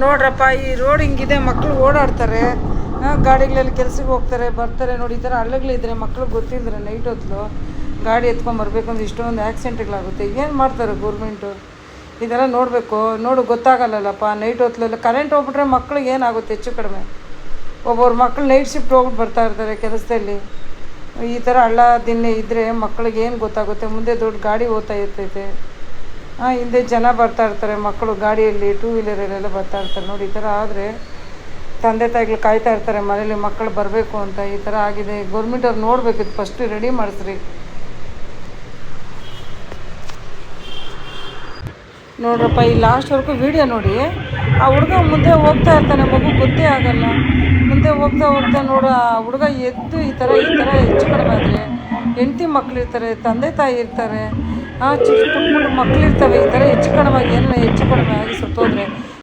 ನೋಡ್ರಪ್ಪ ಈ ರೋಡ್ ಹಿಂಗಿದೆ, ಮಕ್ಕಳು ಓಡಾಡ್ತಾರೆ, ಗಾಡಿಗಳಲ್ಲಿ ಕೆಲ್ಸಕ್ಕೆ ಹೋಗ್ತಾರೆ ಬರ್ತಾರೆ. ನೋಡಿ ಈ ಥರ ಹಳ್ಳಗಳಿದ್ರೆ ಮಕ್ಳಿಗೆ ಗೊತ್ತಿಲ್ಲದ್ರೆ ನೈಟ್ ಹೊತ್ತು ಗಾಡಿ ಎತ್ಕೊಂಡು ಬರಬೇಕಂದ್ರೆ ಇಷ್ಟೊಂದು ಆಕ್ಸಿಡೆಂಟ್ಗಳಾಗುತ್ತೆ. ಏನು ಮಾಡ್ತಾರೆ ಗೌರ್ಮೆಂಟು? ಇದೆಲ್ಲ ನೋಡಬೇಕು. ಗೊತ್ತಾಗಲ್ಲಲ್ಲಪ್ಪ ನೈಟ್ ಹೊತ್ತಲೆಲ್ಲ ಕರೆಂಟ್ ಹೋಗ್ಬಿಟ್ರೆ ಮಕ್ಳಿಗೆ ಏನಾಗುತ್ತೆ ಹೆಚ್ಚು ಕಡಿಮೆ. ಒಬ್ಬೊಬ್ರು ಮಕ್ಳು ನೈಟ್ ಶಿಫ್ಟ್ ಹೋಗ್ಬಿಟ್ಟು ಬರ್ತಾ ಇರ್ತಾರೆ ಕೆಲಸದಲ್ಲಿ. ಈ ಥರ ಹಳ್ಳ ದಿನ್ನೆ ಇದ್ದರೆ ಮಕ್ಳಿಗೆ ಏನು ಗೊತ್ತಾಗುತ್ತೆ? ಮುಂದೆ ದೊಡ್ಡ ಗಾಡಿ ಹೋಗ್ತಾ ಇರ್ತೈತೆ, ಹಿಂದೆ ಜನ ಬರ್ತಾ ಇರ್ತಾರೆ, ಮಕ್ಕಳು ಗಾಡಿಯಲ್ಲಿ ಟೂ ವೀಲರಲ್ಲೆಲ್ಲ ಬರ್ತಾ ಇರ್ತಾರೆ. ನೋಡಿ ಈ ಥರ ಆದರೆ ತಂದೆ ತಾಯಿಗಳು ಕಾಯ್ತಾ ಇರ್ತಾರೆ ಮನೇಲಿ ಮಕ್ಕಳು ಬರಬೇಕು ಅಂತ. ಈ ಥರ ಆಗಿದೆ. ಗೌರ್ಮೆಂಟ್ ಅವ್ರು ನೋಡಬೇಕಿತ್ತು, ಫಸ್ಟು ರೆಡಿ ಮಾಡಿಸ್ರಿ. ನೋಡ್ರಪ್ಪ ಈ ಲಾಸ್ಟ್ವರೆಗೂ ವೀಡಿಯೋ ನೋಡಿ. ಆ ಹುಡುಗ ಮುಂದೆ ಹೋಗ್ತಾ ಇರ್ತಾನೆ, ಮಗು ಗೊತ್ತೇ ಆಗಲ್ಲ. ಮುಂದೆ ಹೋಗ್ತಾ ಹೋಗ್ತಾ ನೋಡು ಆ ಹುಡುಗ ಎದ್ದು ಈ ಥರ ಹೆಚ್ಚು ಕಡಿಮೆ ಆದರೆ ಹೆಂಡತಿ ಮಕ್ಕಳಿರ್ತಾರೆ, ತಂದೆ ತಾಯಿ ಇರ್ತಾರೆ, ಚಿಕ್ಕ ಪುಟ್ಟ ಮಕ್ಕಳಿರ್ತವೆ. ಈ ಥರ ಹೆಚ್ಚು ಕಡಿಮೆ ಏನು